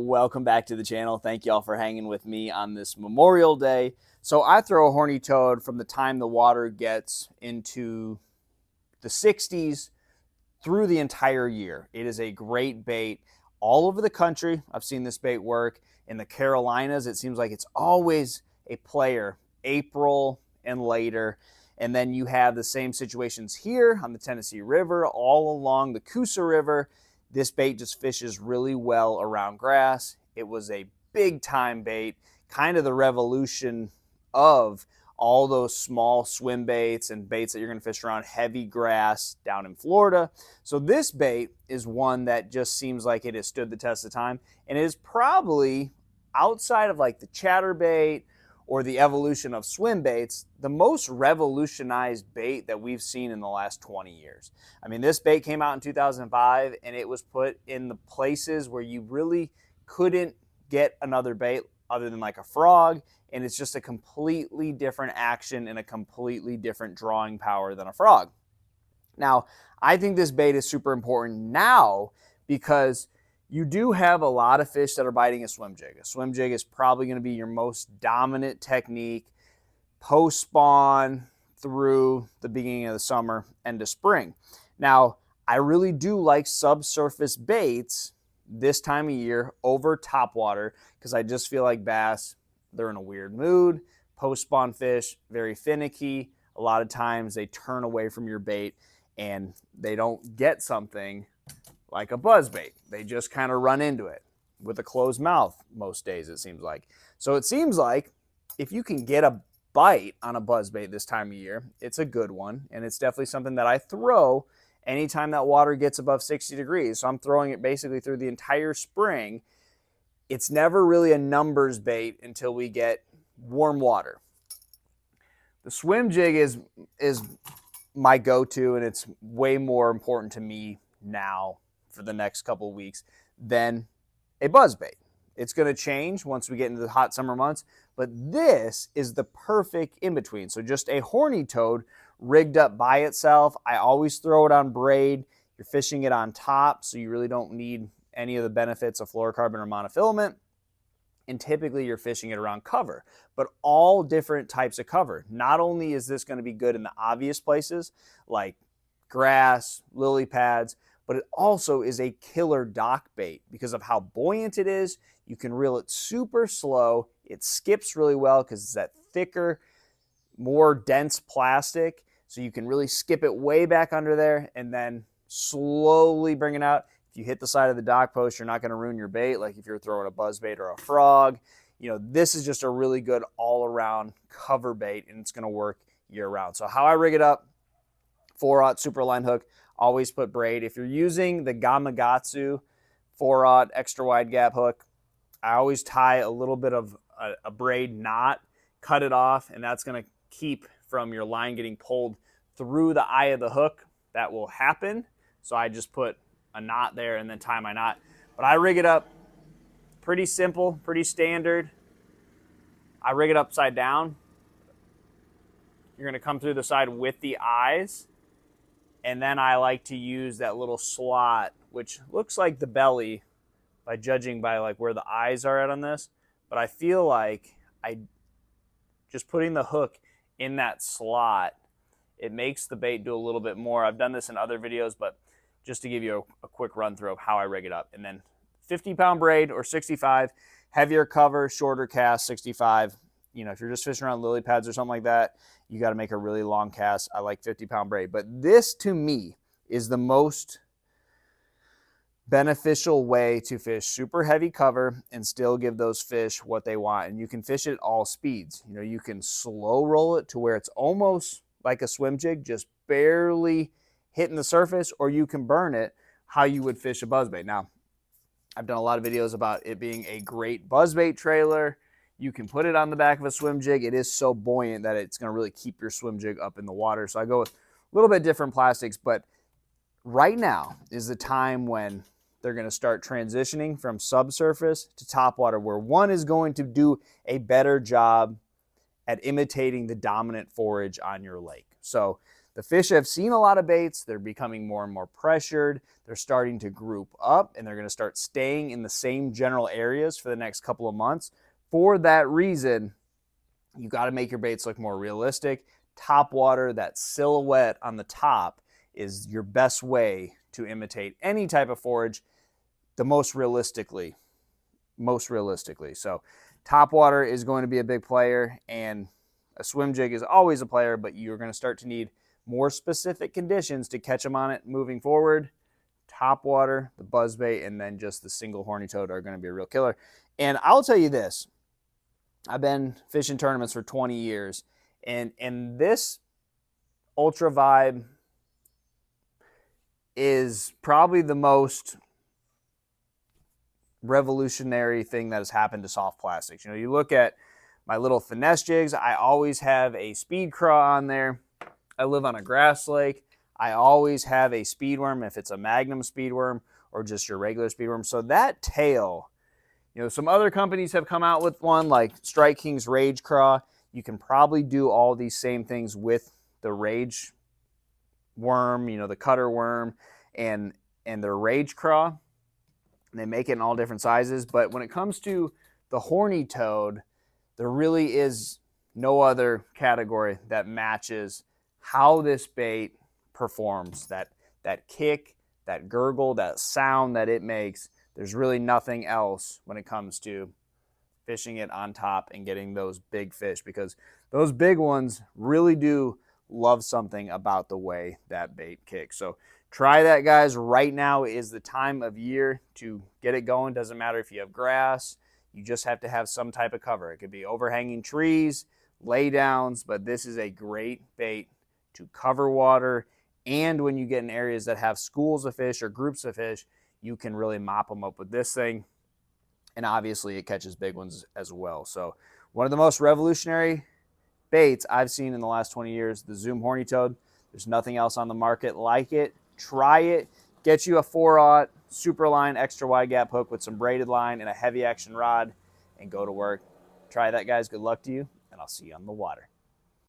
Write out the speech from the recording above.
Welcome back to the channel. Thank you all for hanging with me on this Memorial Day. So I throw a horny toad from the time the water gets into the 60s through the entire year. It is a great bait all over the country. I've seen this bait work in the Carolinas. It seems like it's always a player, April and later. And then you have the same situations here on the Tennessee River, all along the Coosa River. This bait just fishes really well around grass. It was a big time bait, kind of the revolution of all those small swim baits and baits that you're going to fish around heavy grass down in Florida. So this bait is one that just seems like it has stood the test of time, and it is probably, outside of like the chatterbait or the evolution of swim baits, the most revolutionized bait that we've seen in the last 20 years. I mean, this bait came out in 2005 and it was put in the places where you really couldn't get another bait other than like a frog, and it's just a completely different action and a completely different drawing power than a frog. Now, I think this bait is super important now because you do have a lot of fish that are biting a swim jig. A swim jig is probably going to be your most dominant technique post-spawn through the beginning of the summer and to spring. Now, I really do like subsurface baits this time of year over topwater because I just feel like bass, they're in a weird mood. Post-spawn fish, very finicky. A lot of times they turn away from your bait and they don't get something like a buzzbait. They just kind of run into it with a closed mouth most days, it seems like. So it seems like if you can get a bite on a buzzbait this time of year, it's a good one, and it's definitely something that I throw anytime that water gets above 60 degrees. So I'm throwing it basically through the entire spring. It's never really a numbers bait until we get warm water. The swim jig is my go-to, and it's way more important to me now for the next couple of weeks than a buzzbait. It's going to change once we get into the hot summer months, but this is the perfect in-between. So just a horny toad rigged up by itself. I always throw it on braid. You're fishing it on top, so you really don't need any of the benefits of fluorocarbon or monofilament. And typically you're fishing it around cover, but all different types of cover. Not only is this going to be good in the obvious places like grass, lily pads, but it also is a killer dock bait because of how buoyant it is. You can reel it super slow. It skips really well because it's that thicker, more dense plastic. So you can really skip it way back under there and then slowly bring it out. If you hit the side of the dock post, you're not going to ruin your bait like if you're throwing a buzzbait or a frog. You know, this is just a really good all-around cover bait, and it's going to work year-round. So how I rig it up, 4/0 super line hook, always put braid. If you're using the Gamakatsu 4/0 extra wide gap hook, I always tie a little bit of a braid knot, cut it off, and that's going to keep from your line getting pulled through the eye of the hook. That will happen. So I just put a knot there and then tie my knot. But I rig it up pretty simple, pretty standard. I rig it upside down. You're going to come through the side with the eyes. And then I like to use that little slot, which looks like the belly by judging by like where the eyes are at on this. But I feel like just putting the hook in that slot, it makes the bait do a little bit more. I've done this in other videos, but just to give you a quick run through of how I rig it up. And then 50-pound braid or 65, heavier cover, shorter cast, 65. You know, if you're just fishing around lily pads or something like that, you got to make a really long cast. I like 50-pound braid. But this, to me, is the most beneficial way to fish super heavy cover and still give those fish what they want. And you can fish it at all speeds. You know, you can slow roll it to where it's almost like a swim jig, just barely hitting the surface, or you can burn it how you would fish a buzzbait. Now, I've done a lot of videos about it being a great buzzbait trailer. You can put it on the back of a swim jig. It is so buoyant that it's going to really keep your swim jig up in the water. So I go with a little bit different plastics, but right now is the time when they're going to start transitioning from subsurface to topwater, where one is going to do a better job at imitating the dominant forage on your lake. So the fish have seen a lot of baits. They're becoming more and more pressured. They're starting to group up, and they're going to start staying in the same general areas for the next couple of months. For that reason, you got to make your baits look more realistic. Top water, that silhouette on the top, is your best way to imitate any type of forage the most realistically. So top water is going to be a big player, and a swim jig is always a player, but you're going to start to need more specific conditions to catch them on it moving forward. Top water, the buzzbait, and then just the single horny toad are going to be a real killer. And I'll tell you this, I've been fishing tournaments for 20 years, and this Ultravibe is probably the most revolutionary thing that has happened to soft plastics. You know, you look at my little finesse jigs, I always have a speed craw on there. I live on a grass lake. I always have a speedworm, if it's a Magnum speedworm or just your regular speedworm. So that tail, you know, some other companies have come out with one like Strike King's Rage Craw. You can probably do all these same things with the Rage worm, you know, the cutter worm and their Rage Craw. They make it in all different sizes. But when it comes to the Horny Toad, there really is no other category that matches how this bait performs. That kick, that gurgle, that sound that it makes. There's really nothing else when it comes to fishing it on top and getting those big fish, because those big ones really do love something about the way that bait kicks. So try that, guys. Right now is the time of year to get it going. Doesn't matter if you have grass. You just have to have some type of cover. It could be overhanging trees, lay downs, but this is a great bait to cover water. And when you get in areas that have schools of fish or groups of fish, you can really mop them up with this thing. And obviously it catches big ones as well. So one of the most revolutionary baits I've seen in the last 20 years, the Zoom Horny Toad. There's nothing else on the market like it. Try it. Get you a 4/0 super line extra wide gap hook with some braided line and a heavy action rod and go to work. Try that, guys. Good luck to you, and I'll see you on the water.